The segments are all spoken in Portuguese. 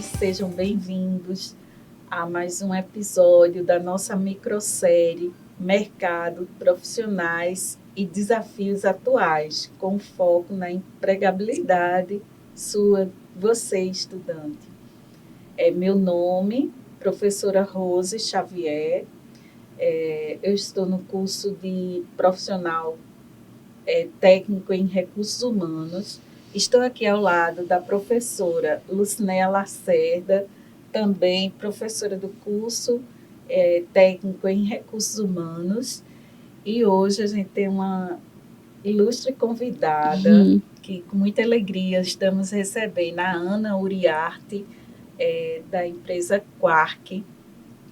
todos, sejam bem-vindos a mais um episódio da nossa microsérie Mercado, Profissionais e Desafios Atuais, com foco na empregabilidade você estudante. Meu nome, professora Rose Xavier, eu estou no curso de profissional técnico em recursos humanos. Estou aqui ao lado da professora Lucinéia Lacerda, também professora do curso técnico em recursos humanos. E hoje a gente tem uma ilustre convidada, que com muita alegria estamos recebendo, a Ana Uriarte, da empresa Quark.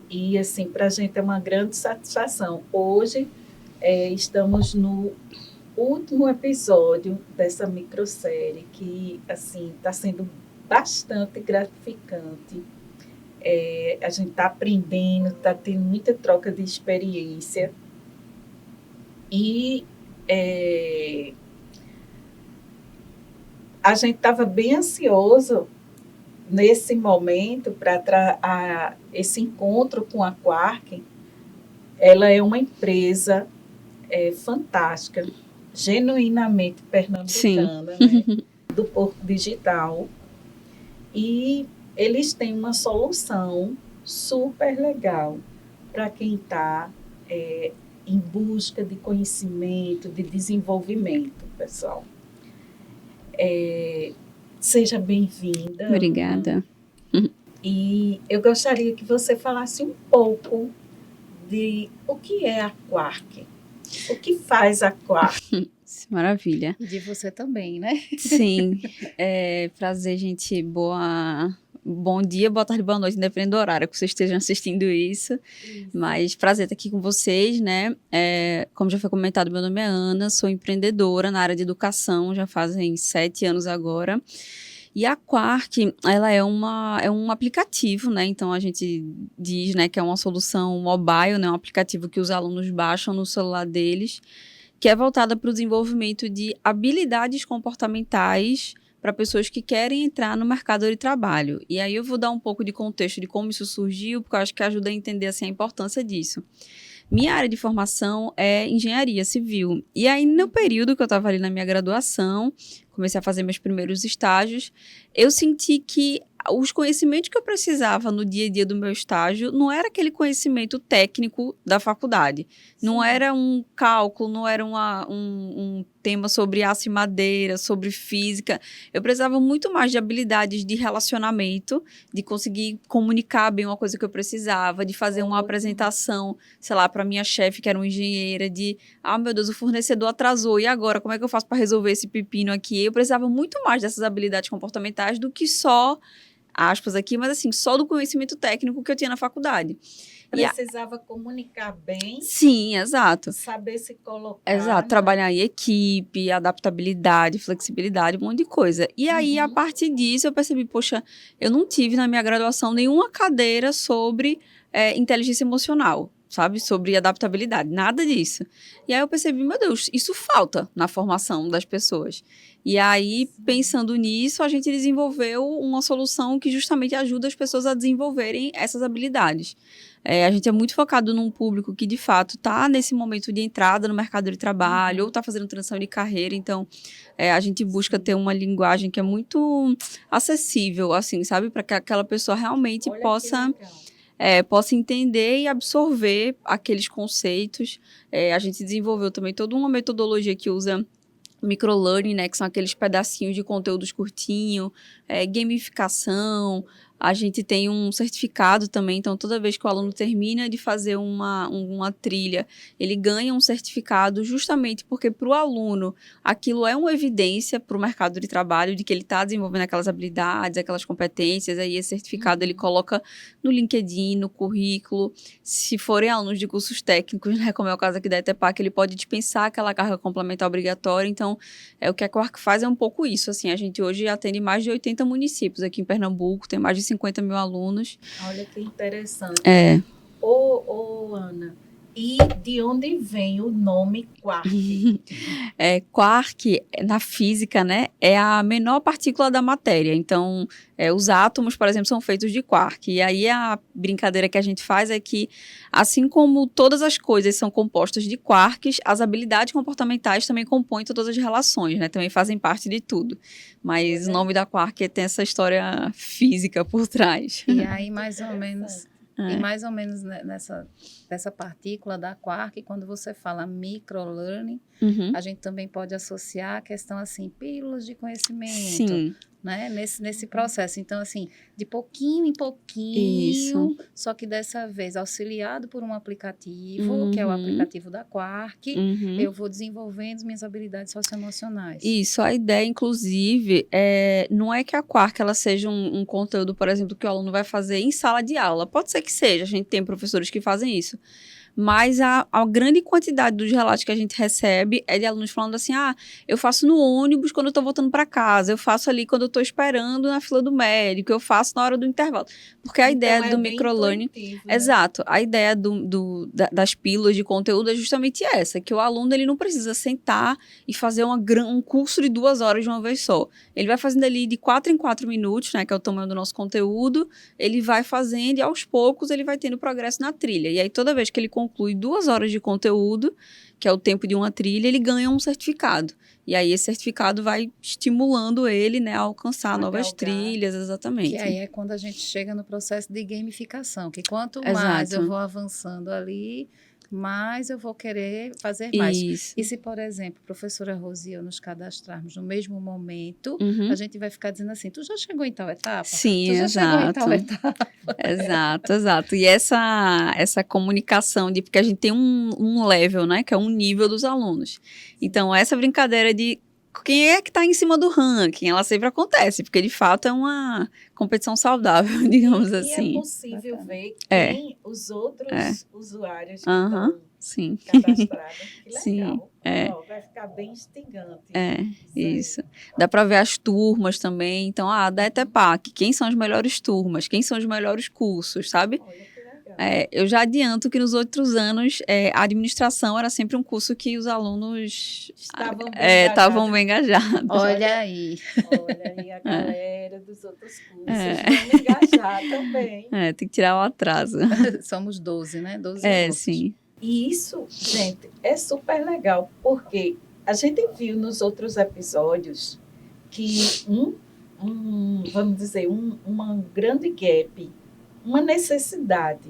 E, assim, para a gente é uma grande satisfação. Hoje estamos no último episódio dessa microsérie, que, assim, está sendo bastante gratificante. A gente está aprendendo, está tendo muita troca de experiência. E a gente estava bem ansioso nesse momento para esse encontro com a Quark. Ela é uma empresa fantástica, genuinamente pernambucana, né, do Porto Digital. E eles têm uma solução super legal para quem está em busca de conhecimento, de desenvolvimento, pessoal. Seja bem-vinda. Obrigada. E eu gostaria que você falasse um pouco de o que é a Quark. O que faz a Quark? Maravilha. E de você também, né? Sim, prazer, gente. Bom dia, boa tarde, boa noite, independente do horário que vocês estejam assistindo isso. Mas prazer estar aqui com vocês, né? Como já foi comentado, meu nome é Ana, sou empreendedora na área de educação, já fazem 7 anos agora. E a Quark, ela é um aplicativo, né? Então, a gente diz, né, que é uma solução mobile, né? Um aplicativo que os alunos baixam no celular deles, que é voltada para o desenvolvimento de habilidades comportamentais para pessoas que querem entrar no mercado de trabalho. E aí eu vou dar um pouco de contexto de como isso surgiu, porque eu acho que ajuda a entender, assim, a importância disso. Minha área de formação é engenharia civil. E aí, no período que eu estava ali na minha graduação, comecei a fazer meus primeiros estágios, eu senti que os conhecimentos que eu precisava no dia a dia do meu estágio não era aquele conhecimento técnico da faculdade. Sim. Não era um cálculo, não era um tema sobre aço e madeira, sobre física. Eu precisava muito mais de habilidades de relacionamento, de conseguir comunicar bem uma coisa que eu precisava, de fazer uma apresentação, sei lá, para minha chefe, que era uma engenheira, meu Deus, o fornecedor atrasou, e agora? Como é que eu faço para resolver esse pepino aqui? Eu precisava muito mais dessas habilidades comportamentais do que só, aspas aqui, mas assim, só do conhecimento técnico que eu tinha na faculdade. Precisava comunicar bem. Sim, exato. Saber se colocar. Exato, trabalhar em equipe, adaptabilidade, flexibilidade, um monte de coisa. E aí, a partir disso, eu percebi, poxa, eu não tive na minha graduação nenhuma cadeira sobre inteligência emocional, sabe? Sobre adaptabilidade, nada disso. E aí eu percebi, meu Deus, isso falta na formação das pessoas. E aí, pensando nisso, a gente desenvolveu uma solução que justamente ajuda as pessoas a desenvolverem essas habilidades. A gente é muito focado num público que, de fato, está nesse momento de entrada no mercado de trabalho ou está fazendo transição de carreira. Então, a gente busca ter uma linguagem que é muito acessível, assim, sabe? Para que aquela pessoa realmente possa entender e absorver aqueles conceitos. A gente desenvolveu também toda uma metodologia que usa microlearning, né, que são aqueles pedacinhos de conteúdos curtinho, gamificação. A gente tem um certificado também, então toda vez que o aluno termina de fazer uma trilha, ele ganha um certificado justamente porque para o aluno aquilo é uma evidência para o mercado de trabalho de que ele está desenvolvendo aquelas habilidades, aquelas competências, aí esse certificado ele coloca no LinkedIn, no currículo. Se forem alunos de cursos técnicos, né, como é o caso aqui da ETEPAC, ele pode dispensar aquela carga complementar obrigatória. Então, o que a Quark faz é um pouco isso, assim, a gente hoje atende mais de 80 municípios aqui em Pernambuco, tem mais de 50 mil alunos. Olha que interessante. É. Ô, Ana, E de onde vem o nome quark? Quark, na física, né, é a menor partícula da matéria. Então, os átomos, por exemplo, são feitos de quark. E aí a brincadeira que a gente faz é que, assim como todas as coisas são compostas de quarks, as habilidades comportamentais também compõem todas as relações, né? Também fazem parte de tudo. Mas o nome da quark tem essa história física por trás. E aí, mais ou menos dessa partícula da quark, quando você fala microlearning, Uhum. a gente também pode associar a questão, assim, pílulas de conhecimento. Sim. Né? Nesse processo. Então, assim, de pouquinho em pouquinho, Isso. Só que dessa vez auxiliado por um aplicativo, que é o aplicativo da Quark, eu vou desenvolvendo minhas habilidades socioemocionais. Isso, a ideia, inclusive, não é que a Quark ela seja um conteúdo, por exemplo, que o aluno vai fazer em sala de aula. Pode ser que seja, a gente tem professores que fazem isso. Mas a grande quantidade dos relatos que a gente recebe é de alunos falando assim, eu faço no ônibus quando eu tô voltando para casa, eu faço ali quando eu tô esperando na fila do médico, eu faço na hora do intervalo. Porque a ideia do microlearning... Né? Exato. A ideia das pílulas de conteúdo é justamente essa, que o aluno ele não precisa sentar e fazer um curso de 2 horas de uma vez só. Ele vai fazendo ali de 4 em 4 minutos, né, que é o tamanho do nosso conteúdo, ele vai fazendo e aos poucos ele vai tendo progresso na trilha. E aí toda vez que ele conclui 2 horas de conteúdo, que é o tempo de uma trilha, ele ganha um certificado. E aí esse certificado vai estimulando ele, né, a alcançar novas trilhas, exatamente. Que aí é quando a gente chega no processo de gamificação, que quanto mais eu vou avançando ali, mais eu vou querer fazer mais. Isso. E se, por exemplo, professora Rosi e eu nos cadastrarmos no mesmo momento, a gente vai ficar dizendo assim, tu já chegou em tal etapa? Sim, tu já chegou em tal etapa? Exato. E essa comunicação porque a gente tem um level, né, que é um nível dos alunos. Então, essa brincadeira de quem é que está em cima do ranking, ela sempre acontece, porque de fato é uma competição saudável, digamos assim. E é possível ver quem os outros usuários que estão sim. cadastrados. Que legal. Sim. Vai ficar bem instigante. Isso. Dá para ver as turmas também. Então, da ETEPAC, quem são as melhores turmas, quem são os melhores cursos, sabe? Olha, eu já adianto que nos outros anos a administração era sempre um curso que os alunos estavam bem engajados. Olha aí a galera dos outros cursos vão engajar também. Tem que tirar o atraso. Somos 12, né? 12 cursos. Sim. E isso, gente, é super legal, porque a gente viu nos outros episódios que vamos dizer, uma grande gap, uma necessidade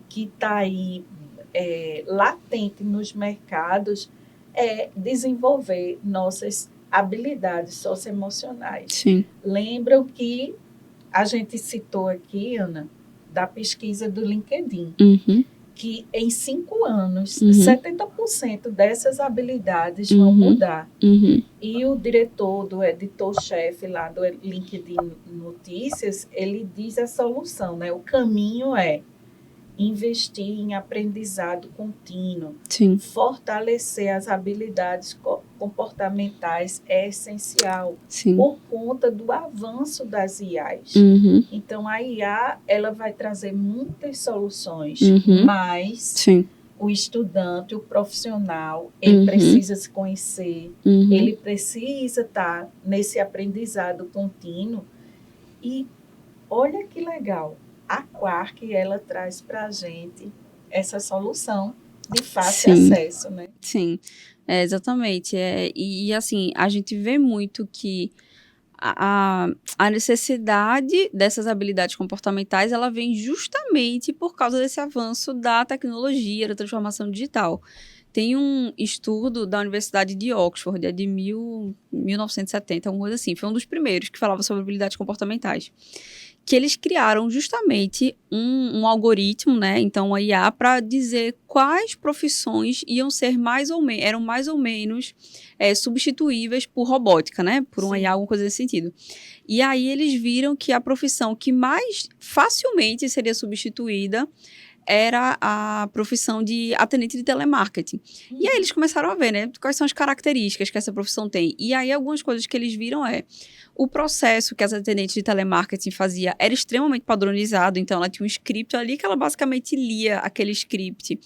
que está aí latente nos mercados é desenvolver nossas habilidades socioemocionais. Sim. Lembram que a gente citou aqui, Ana, da pesquisa do LinkedIn, que em 5 anos, 70% dessas habilidades vão mudar. E o diretor, do editor-chefe lá do LinkedIn Notícias, ele diz a solução, né? O caminho é investir em aprendizado contínuo, fortalecer as habilidades comportamentais é essencial, por conta do avanço das IAs. Então, a IA ela vai trazer muitas soluções, mas o estudante, o profissional, ele precisa se conhecer, ele precisa estar nesse aprendizado contínuo. E olha que legal, a Quark, ela traz para a gente essa solução de fácil acesso, né? Sim, exatamente. E assim, a gente vê muito que a necessidade dessas habilidades comportamentais, ela vem justamente por causa desse avanço da tecnologia, da transformação digital. Tem um estudo da Universidade de Oxford, de 1970, alguma coisa assim, foi um dos primeiros que falava sobre habilidades comportamentais, que eles criaram justamente um algoritmo, né, então a IA, para dizer quais profissões eram mais ou menos substituíveis por robótica, né, por uma IA, alguma coisa desse sentido. E aí eles viram que a profissão que mais facilmente seria substituída era a profissão de atendente de telemarketing. E aí eles começaram a ver, né, quais são as características que essa profissão tem. E aí algumas coisas que eles viram o processo que as atendentes de telemarketing fazia era extremamente padronizado, então ela tinha um script ali que ela basicamente lia aquele script.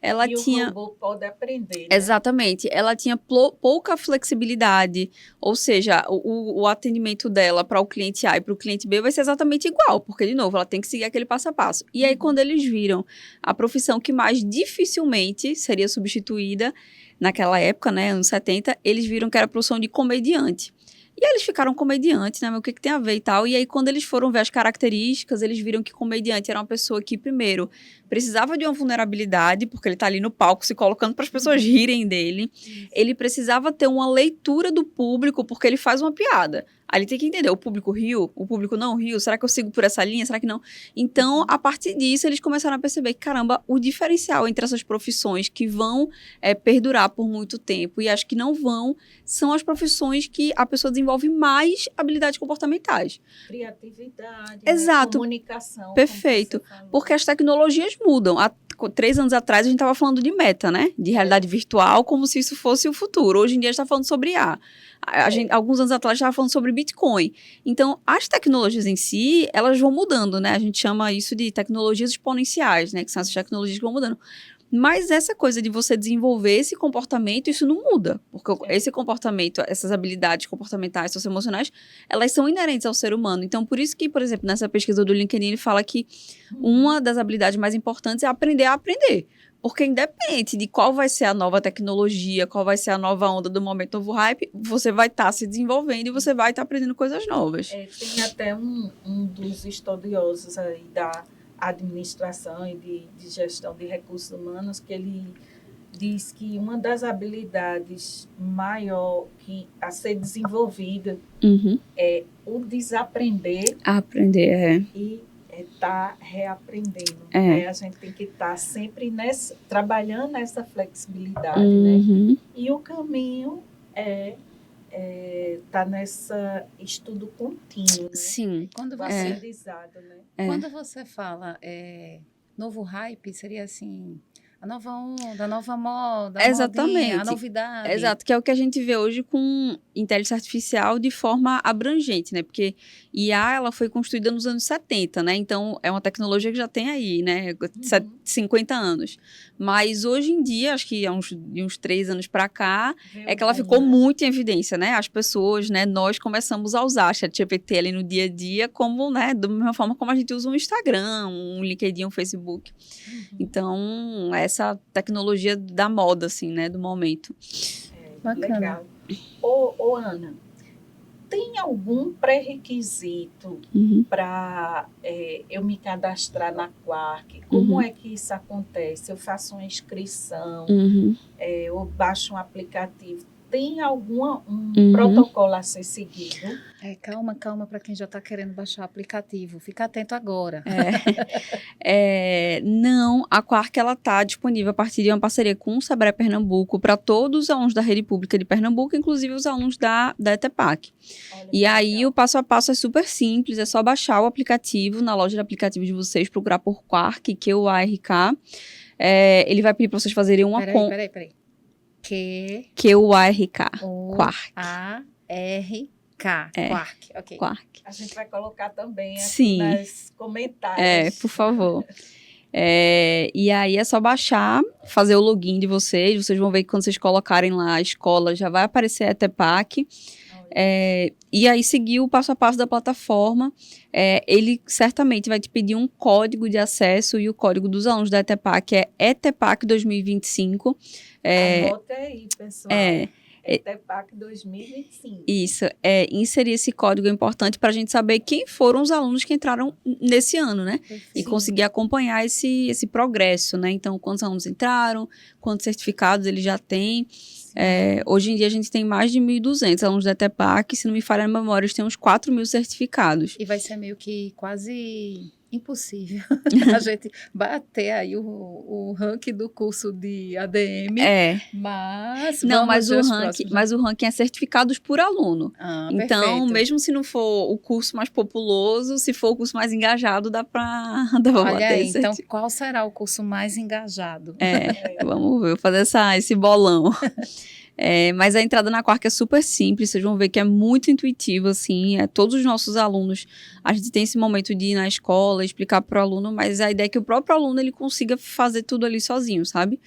Ela tinha... o robô pode aprender, né? Exatamente. Ela tinha pouca flexibilidade, ou seja, o atendimento dela para o cliente A e para o cliente B vai ser exatamente igual, porque, de novo, ela tem que seguir aquele passo a passo. E aí, quando eles viram a profissão que mais dificilmente seria substituída naquela época, né, anos 70, eles viram que era a profissão de comediante. E aí eles ficaram comediantes, né? Mas o que tem a ver e tal? E aí, quando eles foram ver as características, eles viram que comediante era uma pessoa que, primeiro, precisava de uma vulnerabilidade, porque ele tá ali no palco se colocando para as pessoas rirem dele. Ele precisava ter uma leitura do público, porque ele faz uma piada. Aí ele tem que entender, o público riu? O público não riu? Será que eu sigo por essa linha? Será que não? Então, a partir disso, eles começaram a perceber que, caramba, o diferencial entre essas profissões que vão perdurar por muito tempo e as que não vão, são as profissões que a pessoa desenvolve mais habilidades comportamentais. Criatividade, exato. Né? Comunicação. Perfeito. Porque as tecnologias mudam. Há 3 anos atrás, a gente estava falando de meta, né? De realidade virtual, como se isso fosse o futuro. Hoje em dia, a gente está falando sobre IA. Alguns anos atrás, estava falando sobre Bitcoin. Então, as tecnologias em si, elas vão mudando, né? A gente chama isso de tecnologias exponenciais, né? Que são essas tecnologias que vão mudando. Mas essa coisa de você desenvolver esse comportamento, isso não muda. Porque esse comportamento, essas habilidades comportamentais, socioemocionais, elas são inerentes ao ser humano. Então, por isso que, por exemplo, nessa pesquisa do LinkedIn, ele fala que uma das habilidades mais importantes é aprender a aprender. Porque independente de qual vai ser a nova tecnologia, qual vai ser a nova onda do momento, novo hype, você vai estar se desenvolvendo e você vai estar aprendendo coisas novas. Tem até um dos estudiosos aí da administração e de gestão de recursos humanos que ele diz que uma das habilidades maior a ser desenvolvida é o desaprender. Aprender, E estar reaprendendo. Né? A gente tem que estar sempre trabalhando nessa flexibilidade. Né? E o caminho tá nessa estudo contínuo. Né? Sim. Quando aprendizado, né? Quando você fala novo hype, seria assim... A nova onda, a nova moda, exatamente. Modinha, a novidade. Exato, que é o que a gente vê hoje com inteligência artificial de forma abrangente, né? Porque IA, ela foi construída nos anos 70, né? Então, é uma tecnologia que já tem aí, né? 50 anos. Mas hoje em dia, acho que há uns 3 anos para cá, que ela ficou muito em evidência, né? As pessoas, né? Nós começamos a usar a ChatGPT ali no dia a dia como, né? Da mesma forma como a gente usa um Instagram, um LinkedIn, um Facebook. Então, essa tecnologia da moda, assim, né, do momento. Bacana. Legal. Ô, Ana, tem algum pré-requisito para eu me cadastrar na Quark? Como é que isso acontece? Eu faço uma inscrição, eu baixo um aplicativo. Tem algum protocolo a ser seguido? Calma para quem já está querendo baixar o aplicativo. Fica atento agora. Não, a Quark ela está disponível a partir de uma parceria com o Sebrae Pernambuco para todos os alunos da rede pública de Pernambuco, inclusive os alunos da ETEPAC. E aí o passo a passo é super simples, é só baixar o aplicativo na loja de aplicativos de vocês, procurar por Quark, QUARK. Ele vai pedir para vocês fazerem uma conta. Peraí. QUARK. Quark. A-R-K. Quark. Ok. Quark. A gente vai colocar também aqui nos comentários. Por favor. E aí é só baixar, fazer o login de vocês. Vocês vão ver que quando vocês colocarem lá a escola, já vai aparecer a ETEPAC. E aí seguir o passo a passo da plataforma. Ele certamente vai te pedir um código de acesso, e o código dos alunos da ETEPAC é ETEPAC 2025. Anote aí, pessoal. ETEPAC 2025. Isso, inserir esse código é importante para a gente saber quem foram os alunos que entraram nesse ano, né? Perfeito. E conseguir acompanhar esse progresso, né? Então, quantos alunos entraram, quantos certificados eles já têm. Hoje em dia, a gente tem mais de 1.200 alunos da ETEPAC, se não me falha a memória, eles têm uns 4.000 certificados. E vai ser meio que quase Impossível a gente bater aí o ranking do curso de ADM, mas não, vamos ver os mas o ranking é certificados por aluno. Então, perfeito. mesmo se não for o curso mais populoso, se for o curso mais engajado, dá para Olha aí, então qual será o curso mais engajado? Vamos ver, vou fazer esse bolão. Mas a entrada na Quark é super simples, vocês vão ver que é muito intuitivo, assim, todos os nossos alunos, a gente tem esse momento de ir na escola, explicar para o aluno, mas a ideia é que o próprio aluno, ele consiga fazer tudo ali sozinho, sabe?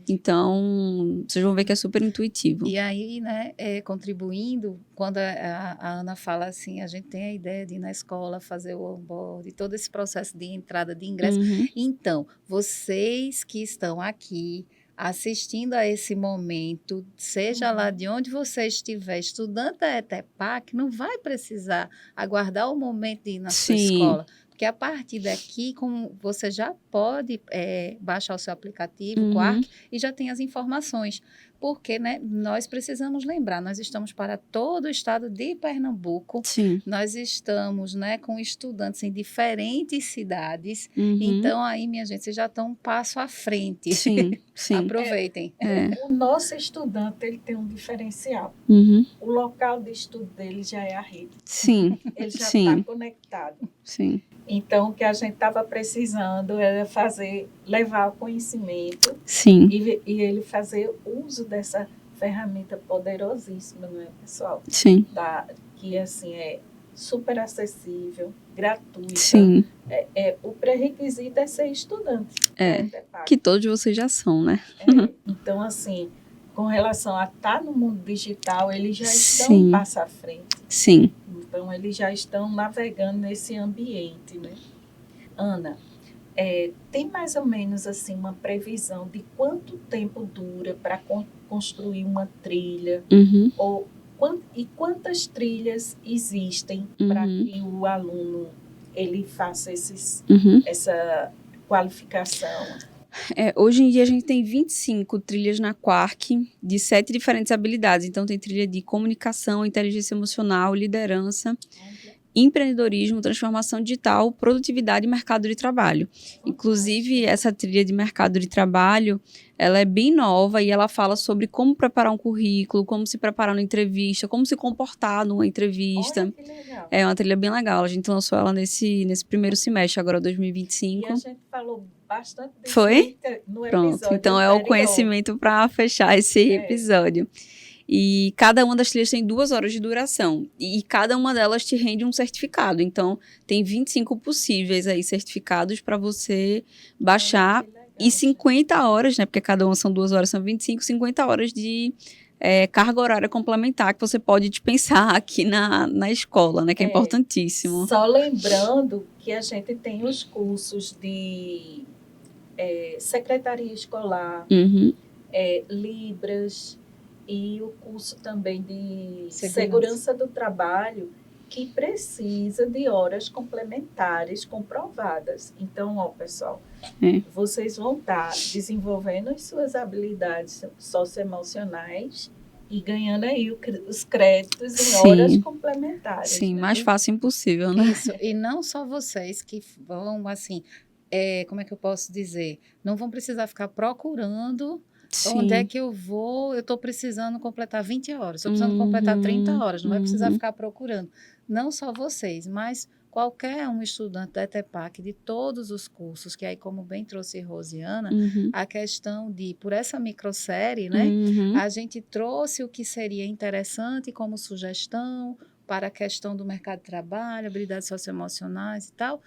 Então, vocês vão ver que é super intuitivo. E aí, né, contribuindo, quando a Ana fala assim, a gente tem a ideia de ir na escola, fazer o onboard, todo esse processo de entrada, de ingresso. Então, vocês que estão aqui, assistindo a esse momento, seja lá de onde você estiver, estudante da ETEPAC, não vai precisar aguardar o momento de ir na sua escola, porque a partir daqui, você já pode baixar o seu aplicativo, Quark, e já tem as informações. Porque, né, nós precisamos lembrar, nós estamos para todo o estado de Pernambuco, nós estamos, né, com estudantes em diferentes cidades, então aí, minha gente, vocês já estão um passo à frente. Aproveitem. O nosso estudante, ele tem um diferencial. O local de estudo dele já é a rede. Ele já está conectado. Então, o que a gente estava precisando era levar o conhecimento e ele fazer uso dessa ferramenta poderosíssima, não é, pessoal? Que, assim, é super acessível, gratuita. O pré-requisito é ser estudante. Que todos vocês já são, né? Então, assim, com relação a estar no mundo digital, eles já estão um passo à frente. Então, eles já estão navegando nesse ambiente, né? Ana, tem mais ou menos assim uma previsão de quanto tempo dura para construir uma trilha? E quantas trilhas existem para que o aluno ele faça essa qualificação? Hoje em dia a gente tem 25 trilhas na Quark de 7 diferentes habilidades. Então tem trilha de comunicação, inteligência emocional, liderança, empreendedorismo, transformação digital, produtividade e mercado de trabalho. Inclusive, essa trilha de mercado de trabalho, ela é bem nova e ela fala sobre como preparar um currículo, como se preparar numa entrevista, como se comportar numa entrevista. Olha que legal. É uma trilha bem legal. A gente lançou ela nesse primeiro semestre, agora 2025. E a gente falou bastante disso no episódio Pronto, então é o conhecimento para fechar esse episódio. E cada uma das trilhas tem 2 horas de duração. E cada uma delas te rende um certificado. Então, tem 25 possíveis aí certificados para você baixar. E 50 horas, né? Porque cada uma são 2 horas, são 25, 50 horas de carga horária complementar que você pode dispensar aqui na escola, né? Que é importantíssimo. Só lembrando que a gente tem os cursos de secretaria escolar, Libras, e o curso também de segurança do trabalho, que precisa de horas complementares comprovadas. Então, pessoal, vocês vão estar desenvolvendo as suas habilidades socioemocionais e ganhando aí os créditos em horas complementares. Né? Mais fácil impossível, né? Isso, e não só vocês que vão, assim, como é que eu posso dizer? Não vão precisar ficar procurando onde é que eu estou precisando completar 20 horas, estou precisando completar 30 horas, não vai precisar ficar procurando. Não só vocês, mas qualquer um estudante da ETEPAC, de todos os cursos, que aí, como bem trouxe Rosiana, a questão de, por essa microsérie, né, a gente trouxe o que seria interessante como sugestão para a questão do mercado de trabalho, habilidades socioemocionais e tal,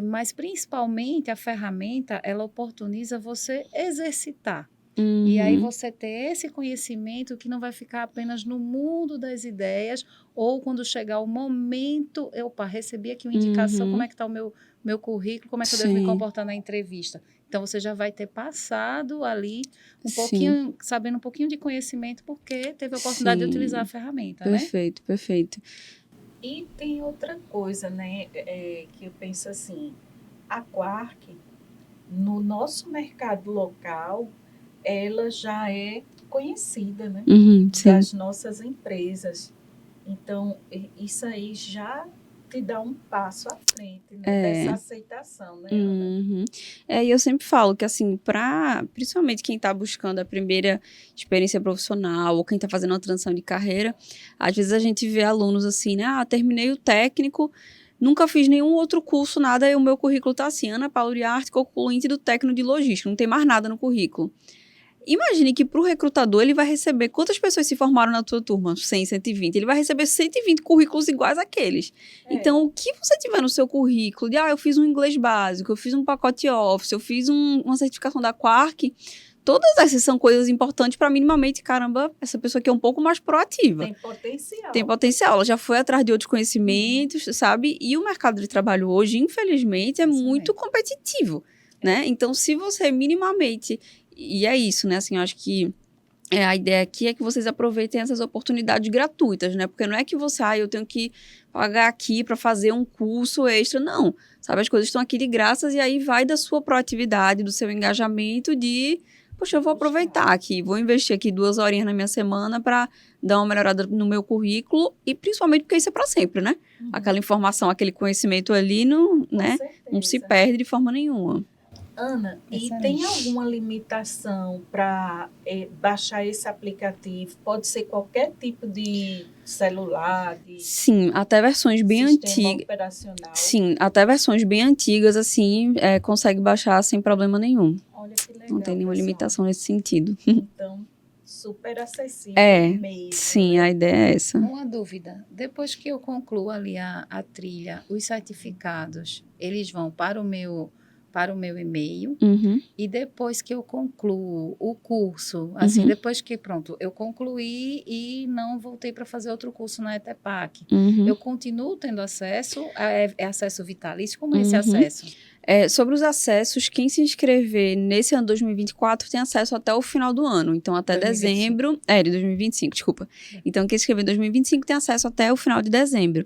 mas principalmente a ferramenta, ela oportuniza você exercitar. E aí você ter esse conhecimento que não vai ficar apenas no mundo das ideias, ou quando chegar o momento, recebi aqui uma indicação, como é que está o meu currículo, como é que eu devo me comportar na entrevista. Então, você já vai ter passado ali um pouquinho, sabendo um pouquinho de conhecimento, porque teve a oportunidade de utilizar a ferramenta, Perfeito, né? Perfeito. E tem outra coisa, né, que eu penso assim, a Quark, no nosso mercado local, ela já é conhecida, né? Das nossas empresas. Então, isso aí já te dá um passo à frente, né? Dessa aceitação, né, Ana? Uhum. E eu sempre falo que, assim, principalmente quem está buscando a primeira experiência profissional ou quem está fazendo uma transição de carreira, às vezes a gente vê alunos assim, né? Terminei o técnico, nunca fiz nenhum outro curso, nada, e o meu currículo tá assim, Ana Paula Uriarte, concluinte do técnico de logística, não tem mais nada no currículo. Imagine que para o recrutador ele vai receber quantas pessoas se formaram na tua turma? 100, 120. Ele vai receber 120 currículos iguais àqueles. Então, o que você tiver no seu currículo de, eu fiz um inglês básico, eu fiz um pacote Office, eu fiz uma certificação da Quark, todas essas são coisas importantes para minimamente, caramba, essa pessoa aqui é um pouco mais proativa. Tem potencial. Tem potencial. Ela já foi atrás de outros conhecimentos, sabe? E o mercado de trabalho hoje, infelizmente, é muito competitivo, né? Então, se você minimamente... E é isso, né? Assim, eu acho que a ideia aqui é que vocês aproveitem essas oportunidades gratuitas, né? Porque não é que você, eu tenho que pagar aqui para fazer um curso extra, não. Sabe, as coisas estão aqui de graças e aí vai da sua proatividade, do seu engajamento de, poxa, eu vou aproveitar aqui, vou investir aqui 2 horinhas na minha semana para dar uma melhorada no meu currículo e principalmente porque isso é para sempre, né? Aquela informação, aquele conhecimento ali não se perde de forma nenhuma. Ana, e tem alguma limitação para baixar esse aplicativo? Pode ser qualquer tipo de celular? Sim, até versões bem antigas. Operacional. Sim, até versões bem antigas, assim, consegue baixar sem problema nenhum. Olha que legal, não tem nenhuma limitação nesse sentido. Então, super acessível mesmo. Sim, a ideia é essa. Uma dúvida, depois que eu concluo ali a trilha, os certificados, eles vão para o meu e-mail, e depois que eu concluo o curso, assim, depois que, pronto, eu concluí e não voltei para fazer outro curso na ETEPAC, eu continuo tendo acesso, é acesso vitalício? Como é esse acesso? Sobre os acessos, quem se inscrever nesse ano 2024 tem acesso até o final do ano, então até 2025. Dezembro, de 2025, desculpa. Então quem se inscrever em 2025 tem acesso até o final de dezembro.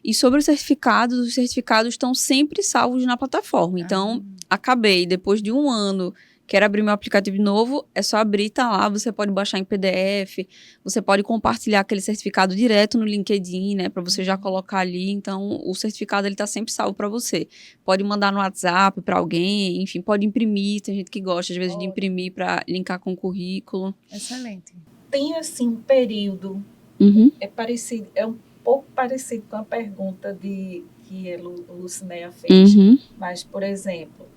E sobre os certificados estão sempre salvos na plataforma, então acabei, depois de um ano, quero abrir meu aplicativo novo, é só abrir, tá lá, você pode baixar em PDF, você pode compartilhar aquele certificado direto no LinkedIn, né, para você já colocar ali, então o certificado ele tá sempre salvo para você. Pode mandar no WhatsApp para alguém, enfim, pode imprimir, tem gente que gosta às vezes de imprimir para linkar com o currículo. Excelente. Tem assim um período, é um pouco parecido com a pergunta que a Lucinéia fez, mas, por exemplo,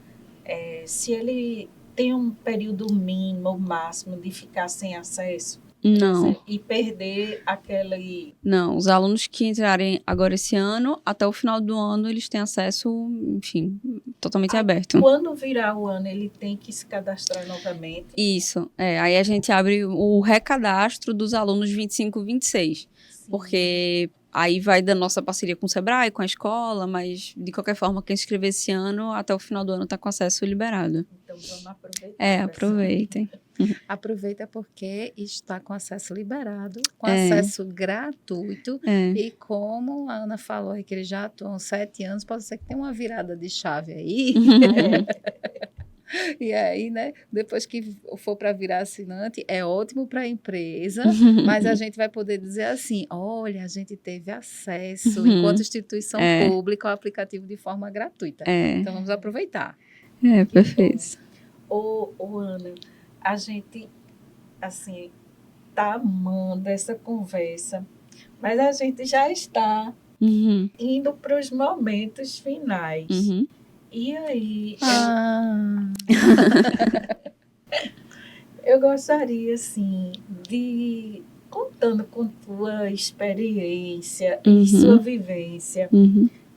se ele tem um período mínimo ou máximo de ficar sem acesso? Não. E perder aquele... Não, os alunos que entrarem agora esse ano, até o final do ano, eles têm acesso, enfim, totalmente aberto. Quando virar o ano, ele tem que se cadastrar novamente? Isso, aí a gente abre o recadastro dos alunos 25, 26, porque... Aí vai da nossa parceria com o Sebrae, com a escola, mas de qualquer forma, quem se inscrever esse ano, até o final do ano está com acesso liberado. Então vamos aproveitar. Aproveitem. Aproveita porque está com acesso liberado, com acesso gratuito. E como a Ana falou que eles já atuam 7 anos, pode ser que tenha uma virada de chave aí. E aí, né, depois que for para virar assinante, é ótimo para a empresa, mas a gente vai poder dizer assim, olha, a gente teve acesso, enquanto instituição pública, ao aplicativo de forma gratuita. Então, vamos aproveitar. Perfeito. Ana, a gente, assim, tá amando essa conversa, mas a gente já está indo para os momentos finais. E aí, eu gostaria, assim, de, contando com tua experiência e sua vivência,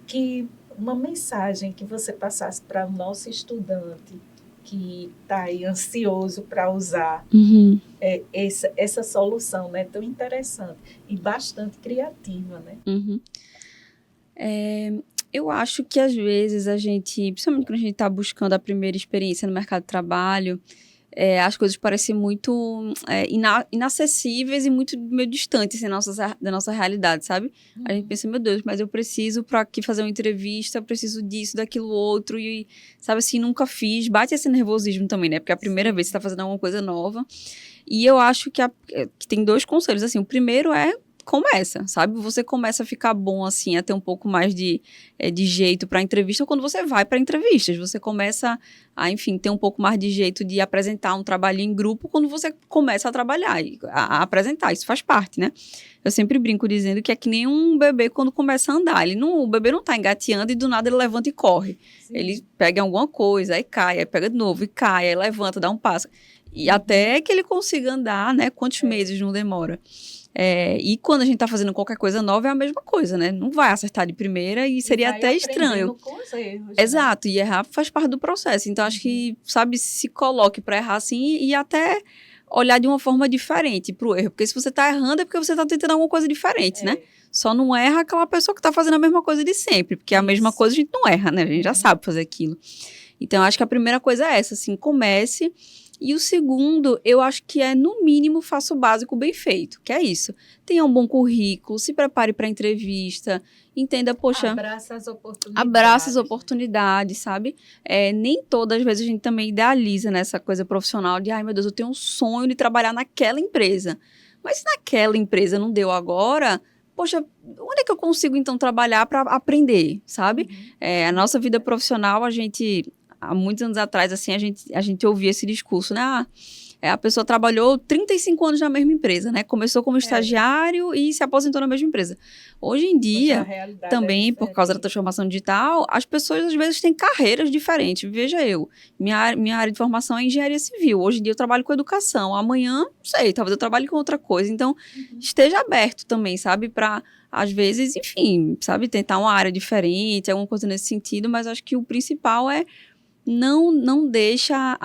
que uma mensagem que você passasse para o nosso estudante que está aí ansioso para usar essa solução, né, tão interessante e bastante criativa, né? Eu acho que às vezes a gente, principalmente quando a gente está buscando a primeira experiência no mercado de trabalho, as coisas parecem muito inacessíveis e muito meio distantes da nossa realidade, sabe? A gente pensa, meu Deus, mas eu preciso para aqui fazer uma entrevista, eu preciso disso, daquilo outro, e sabe assim, nunca fiz. Bate esse nervosismo também, né? Porque é a primeira vez que você está fazendo alguma coisa nova. E eu acho que tem 2 conselhos, assim, o primeiro é começa, sabe? Você começa a ficar bom, assim, a ter um pouco mais de jeito para entrevista quando você vai para entrevistas. Você começa a, enfim, ter um pouco mais de jeito de apresentar um trabalho em grupo quando você começa a trabalhar, a apresentar. Isso faz parte, né? Eu sempre brinco dizendo que é que nem um bebê quando começa a andar. O bebê não tá engateando e do nada ele levanta e corre. Sim. Ele pega alguma coisa, aí cai, aí pega de novo e cai, aí levanta, dá um passo. E até que ele consiga andar, né? Quantos meses não demora? E quando a gente tá fazendo qualquer coisa nova, é a mesma coisa, né? Não vai acertar de primeira e seria até estranho. Com os erros, Exato, e errar faz parte do processo. Então, acho que, sabe, se coloque para errar assim e até olhar de uma forma diferente pro erro. Porque se você tá errando é porque você tá tentando alguma coisa diferente, né? Só não erra aquela pessoa que tá fazendo a mesma coisa de sempre. Porque a mesma coisa a gente não erra, né? A gente já sabe fazer aquilo. Então, acho que a primeira coisa é essa, assim, comece. E o segundo, eu acho que é, no mínimo, faça o básico bem feito, que é isso. Tenha um bom currículo, se prepare para a entrevista, entenda, poxa... Abraça as oportunidades. Abraça as oportunidades, sabe? Nem todas as vezes a gente também idealiza nessa coisa profissional de, ai meu Deus, eu tenho um sonho de trabalhar naquela empresa. Mas se naquela empresa não deu agora... Poxa, onde é que eu consigo, então, trabalhar para aprender, sabe? A nossa vida profissional, há muitos anos atrás, assim, a gente ouvia esse discurso, né? A pessoa trabalhou 35 anos na mesma empresa, né? Começou como estagiário e se aposentou na mesma empresa. Hoje em dia, também, por causa da transformação digital, as pessoas, às vezes, têm carreiras diferentes. Veja eu, minha área de formação é engenharia civil. Hoje em dia, eu trabalho com educação. Amanhã, não sei, talvez eu trabalhe com outra coisa. Então, esteja aberto também, sabe? Para, às vezes, enfim, sabe? Tentar uma área diferente, alguma coisa nesse sentido. Mas acho que o principal é não deixa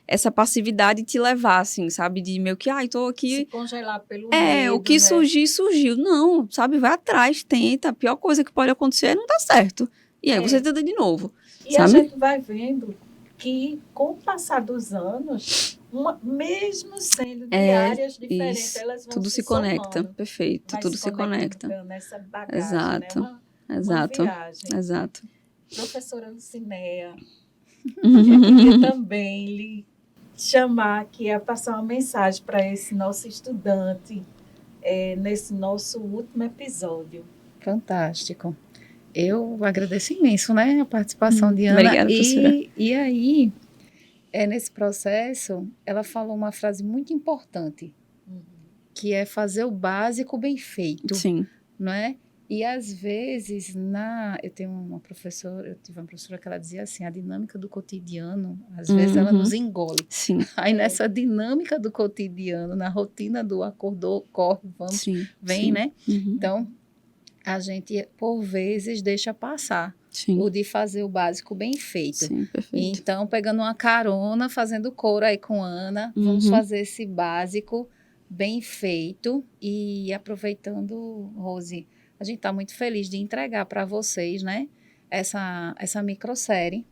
essa passividade te levar, assim, sabe? De meio que, tô aqui... Se congelar pelo medo, o que surgir, surgiu. Não, sabe? Vai atrás, tenta. A pior coisa que pode acontecer é não dar certo. E aí você tenta de novo, e sabe? a gente vai vendo que, com o passar dos anos, mesmo sendo de áreas diferentes, isso. elas vão tudo se conecta, perfeito. Tudo se conecta. Nessa bagagem, Exato, né? exato, uma viagem. Exato. Professora Lucinéia, eu queria também lhe chamar aqui a passar uma mensagem para esse nosso estudante nesse nosso último episódio. Fantástico. Eu agradeço imenso, né, a participação de Ana. Obrigada, professora. E aí, nesse processo, ela falou uma frase muito importante, que é fazer o básico bem feito. Sim. Não é? E, às vezes, eu tive uma professora que ela dizia assim, a dinâmica do cotidiano, às vezes, ela nos engole. Sim. Aí, nessa dinâmica do cotidiano, na rotina do acordou, corre, vamos, vem, né? Então, a gente, por vezes, deixa passar o de fazer o básico bem feito. Sim, perfeito. Então, pegando uma carona, fazendo coro aí com Ana, vamos fazer esse básico bem feito e aproveitando, Rose, a gente está muito feliz de entregar para vocês, né, essa microsérie.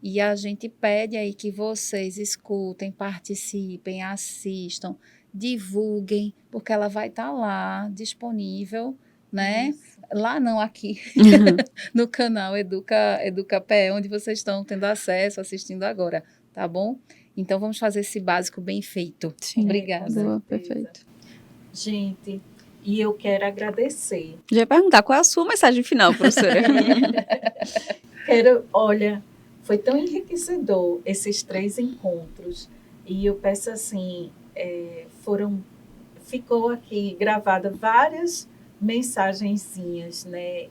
E a gente pede aí que vocês escutem, participem, assistam, divulguem, porque ela vai estar lá, disponível, né? Isso. Lá não, aqui, no canal Educa PE, onde vocês estão tendo acesso, assistindo agora, tá bom? Então, vamos fazer esse básico bem feito. Sim. Obrigada. Boa, perfeito. Gente, e eu quero agradecer. Já ia perguntar, qual é a sua mensagem final, professora? Olha, foi tão enriquecedor esses 3 encontros. E eu peço assim, ficou aqui gravada várias mensagenzinhas, né?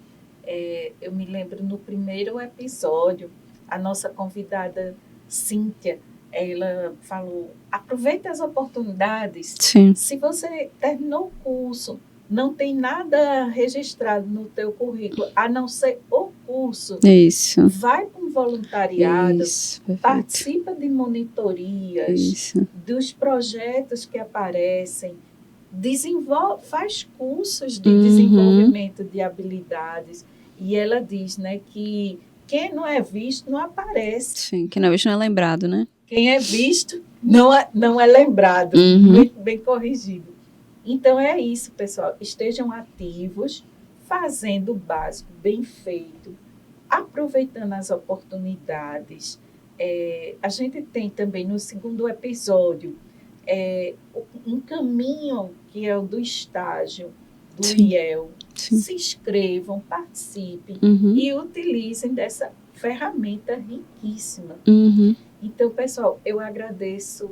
Eu me lembro no primeiro episódio, a nossa convidada Cíntia, ela falou, aproveite as oportunidades. Sim. Se você terminou o curso, não tem nada registrado no teu currículo, a não ser o curso. Isso. Vai para um voluntariado, Isso, participa de monitorias, dos projetos que aparecem, faz cursos de desenvolvimento de habilidades. E ela diz, né, que quem não é visto não aparece. Sim, quem não é visto não é lembrado, né? Quem é visto não é lembrado. Muito bem corrigido. Então, é isso, pessoal. Estejam ativos, fazendo o básico bem feito, aproveitando as oportunidades. A gente tem também, no segundo episódio, um caminho que é o do estágio. do Sim. IEL. Sim. Se inscrevam, participem Uhum. e utilizem dessa ferramenta riquíssima. Uhum. Então, pessoal, eu agradeço.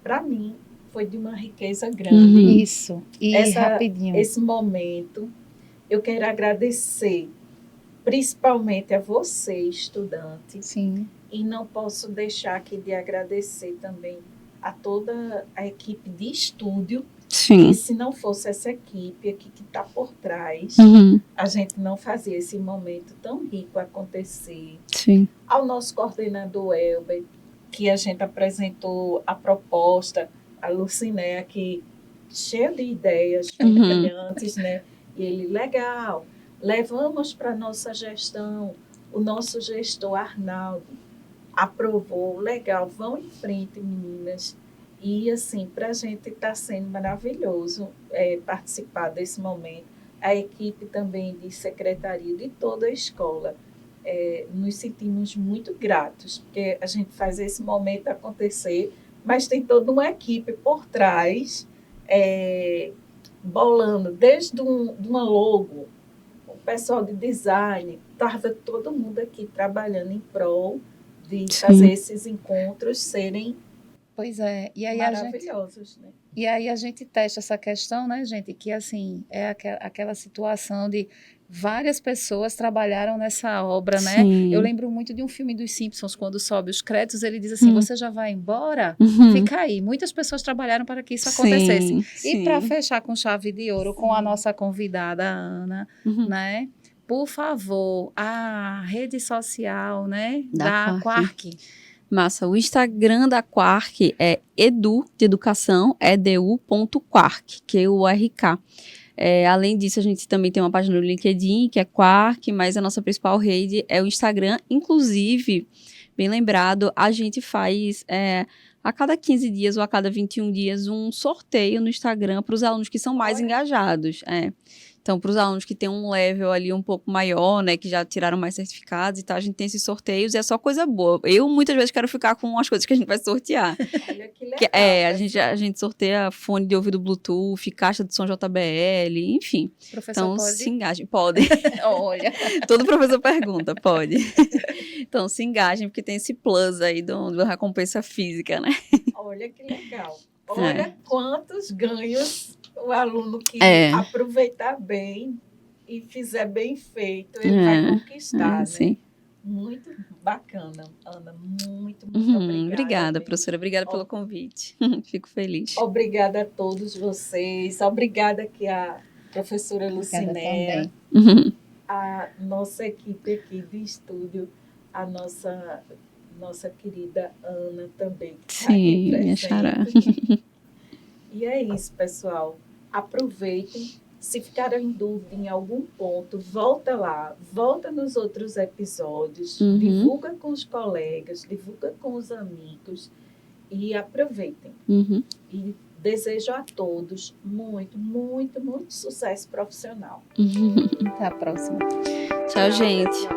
Para mim, foi de uma riqueza grande. Uhum. Isso. E rapidinho. Esse momento. Eu quero agradecer principalmente a você, estudante, Sim. e não posso deixar aqui de agradecer também a toda a equipe de estúdio, Sim. que se não fosse essa equipe aqui que está por trás, Uhum. a gente não fazia esse momento tão rico acontecer. Sim. Ao nosso coordenador Elber, que a gente apresentou a proposta, a Luciné aqui, cheia de ideias brilhantes, né? E ele, legal, levamos para a nossa gestão, o nosso gestor Arnaldo aprovou, legal, vão em frente, meninas. E, assim, para a gente está sendo maravilhoso participar desse momento. A equipe também de secretaria de toda a escola. Nos sentimos muito gratos, porque a gente faz esse momento acontecer, mas tem toda uma equipe por trás, bolando, desde uma logo, o pessoal de design, estava todo mundo aqui trabalhando em prol de fazer esses encontros serem Pois é. E aí maravilhosos, né? E aí a gente testa essa questão, né, gente, que assim, é aquela situação de várias pessoas trabalharam nessa obra, né? Sim. Eu lembro muito de um filme dos Simpsons, quando sobe os créditos, ele diz assim, você já vai embora? Uhum. Fica aí. Muitas pessoas trabalharam para que isso acontecesse. Sim. E para fechar com chave de ouro, com a nossa convidada, a Ana, né? Por favor, a rede social, né, da Quark. Massa. O Instagram da Quark é edu, de educação, edu.quark, Q-U-R-K. Além disso, a gente também tem uma página no LinkedIn, que é Quark, mas a nossa principal rede é o Instagram. Inclusive, bem lembrado, a gente faz a cada 15 dias ou a cada 21 dias um sorteio no Instagram para os alunos que são mais engajados. Então, para os alunos que têm um level ali um pouco maior, né, que já tiraram mais certificados e tal, a gente tem esses sorteios e é só coisa boa. Eu, muitas vezes, quero ficar com as coisas que a gente vai sortear. Olha que legal. A gente sorteia fone de ouvido Bluetooth, caixa de som JBL, enfim. Professor, então, pode? se engajem. Pode. Olha. Todo professor pergunta, pode. Então, se engajem, porque tem esse plus aí da recompensa física, né? Olha que legal. Olha quantos ganhos o aluno que aproveitar bem e fizer bem feito, ele vai conquistar, né? Sim. Muito bacana, Ana. Muito obrigada. Obrigada, professora. Obrigada pelo convite. Fico feliz. Obrigada a todos vocês. Obrigada aqui a professora Luciné, a nossa equipe aqui de estúdio, a nossa querida Ana também. Sim, minha xará. E é isso, pessoal. Aproveitem. Se ficaram em dúvida em algum ponto, volta lá, volta nos outros episódios, divulga com os colegas, divulga com os amigos e aproveitem. E desejo a todos muito, muito, muito sucesso profissional. Até a próxima. Tchau, gente.